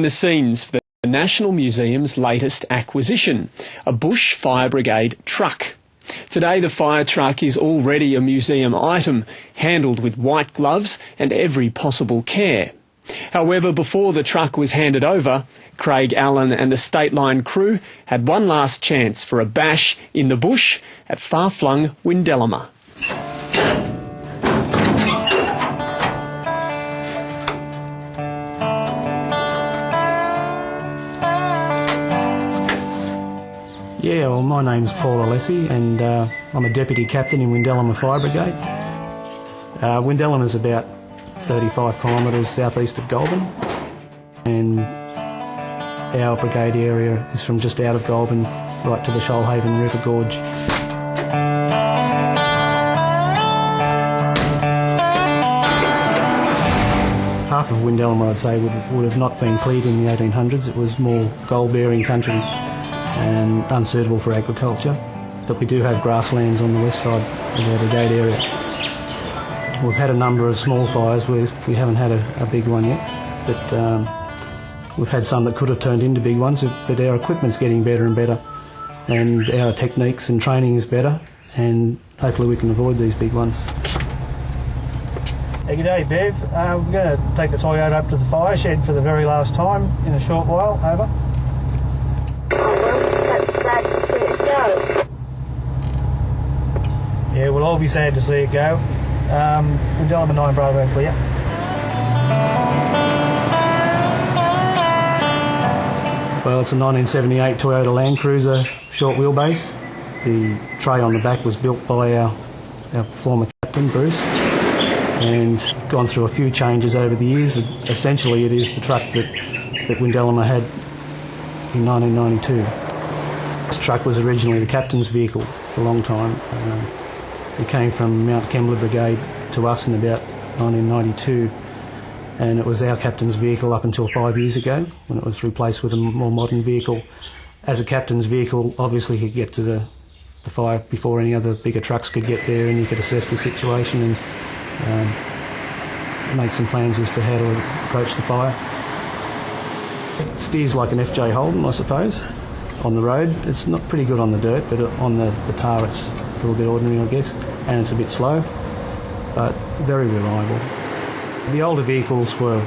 the scenes for the National Museum's latest acquisition, a Bush Fire Brigade truck. Today the fire truck is already a museum item, handled with white gloves and every possible care. However, before the truck was handed over, Craig Allen and the State Line crew had one last chance for a bash in the bush at far-flung Windellama. Yeah, well, my name's Paul Alessi and I'm a Deputy Captain in Windellama Fire Brigade. Windellama's about 35 kilometres southeast of Goulburn, and our brigade area is from just out of Goulburn right to the Shoalhaven River Gorge. Half of Windellama, I'd say, would have not been cleared in the 1800s. It was more gold-bearing country and unsuitable for agriculture. But we do have grasslands on the west side of our brigade area. We've had a number of small fires. We haven't had a big one yet, but we've had some that could have turned into big ones, but our equipment's getting better and better, and our techniques and training is better, and hopefully we can avoid these big ones. Hey, g'day Bev. We're going to take the Toyota up to the fire shed for the very last time in a short while. Over. That's sad to see it go. Yeah, we'll all be sad to see it go. Windellama 9 Bravo clear. Well, it's a 1978 Toyota Land Cruiser short wheelbase. The tray on the back was built by our former captain, Bruce, and gone through a few changes over the years, but essentially it is the truck that Windellama had in 1992. This truck was originally the captain's vehicle for a long time. It came from Mount Kembla Brigade to us in about 1992, and it was our captain's vehicle up until 5 years ago, when it was replaced with a more modern vehicle. As a captain's vehicle, obviously you could get to the fire before any other bigger trucks could get there, and you could assess the situation and make some plans as to how to approach the fire. It steers like an FJ Holden, I suppose, on the road. It's not pretty good on the dirt, but on the tar it's a little bit ordinary, I guess, and it's a bit slow, but very reliable. The older vehicles were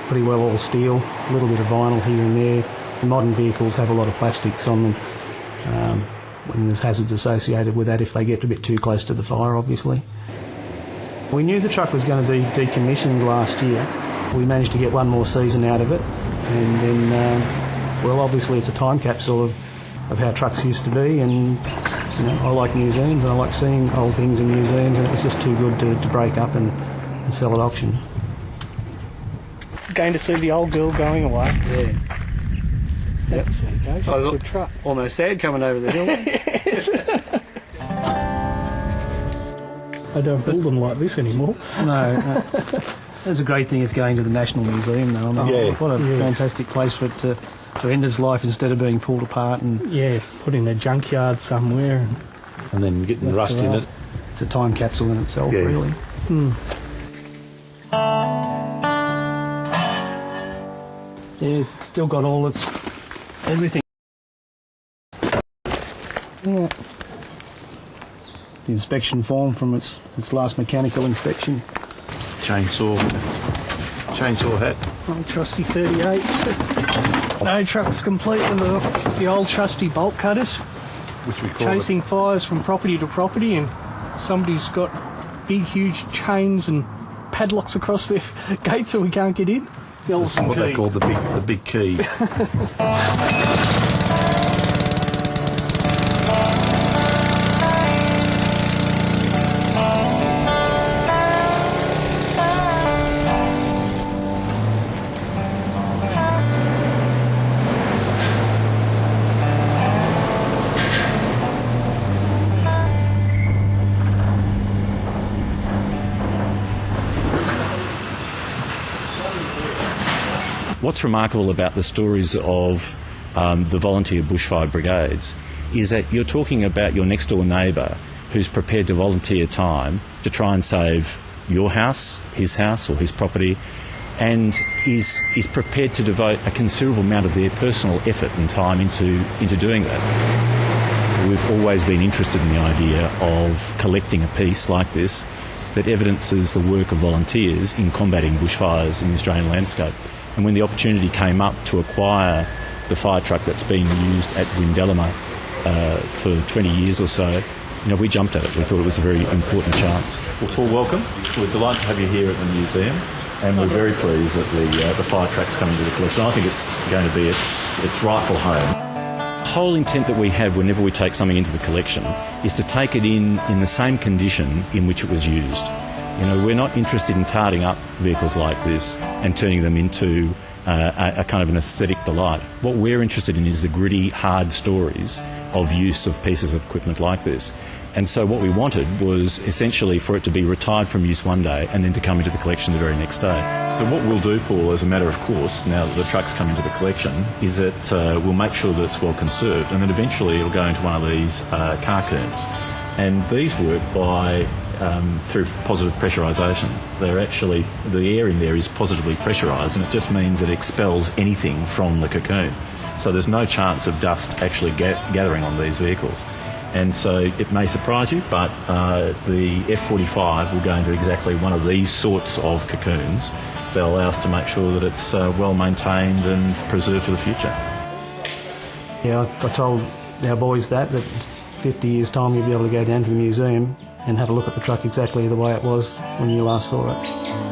pretty well all steel, a little bit of vinyl here and there. The modern vehicles have a lot of plastics on them, and there's hazards associated with that if they get a bit too close to the fire, obviously. We knew the truck was going to be decommissioned last year. We managed to get one more season out of it, and then, well, obviously it's a time capsule of how trucks used to be, and you know, I like museums and I like seeing old things in museums, and it was just too good to break up and sell at auction. Going to see the old girl going away. Yeah. Yep. That's a good truck. Almost sad coming over the hill. They don't build them like this anymore. No. That's a great thing, is going to the National Museum, though. I mean, what a fantastic place for it to end its life instead of being pulled apart and put in a junkyard somewhere. And then getting rust in it. It's a time capsule in itself, really. Yeah, it's still got all its everything. Yeah. The inspection form from its last mechanical inspection. Chainsaw hat. Old trusty 38. No truck's complete with the old trusty bolt cutters. Which we call chasing fires from property to property, and somebody's got big, huge chains and padlocks across their gate so we can't get in. This is what they call the big key. What's remarkable about the stories of the volunteer bushfire brigades is that you're talking about your next door neighbour who's prepared to volunteer time to try and save your house, his house or his property, and is prepared to devote a considerable amount of their personal effort and time into doing that. We've always been interested in the idea of collecting a piece like this that evidences the work of volunteers in combating bushfires in the Australian landscape. And when the opportunity came up to acquire the fire truck that's been used at Windellama for 20 years or so, we jumped at it. We thought it was a very important chance. Well, Paul, welcome. We're delighted to have you here at the museum, and we're very pleased that the fire truck's coming to the collection. I think it's going to be its rightful home. The whole intent that we have whenever we take something into the collection is to take it in the same condition in which it was used. We're not interested in tarting up vehicles like this and turning them into a kind of an aesthetic delight. What we're interested in is the gritty, hard stories of use of pieces of equipment like this. And so what we wanted was essentially for it to be retired from use one day and then to come into the collection the very next day. So what we'll do, Paul, as a matter of course, now that the truck's come into the collection, is that we'll make sure that it's well conserved, and then eventually it'll go into one of these car combs. And these work by through positive pressurisation. They're actually, the air in there is positively pressurised, and it just means it expels anything from the cocoon. So there's no chance of dust actually gathering on these vehicles. And so it may surprise you, but the F45 will go into exactly one of these sorts of cocoons that allow us to make sure that it's well maintained and preserved for the future. Yeah, I told our boys that 50 years' time you'll be able to go down to the museum and have a look at the truck exactly the way it was when you last saw it.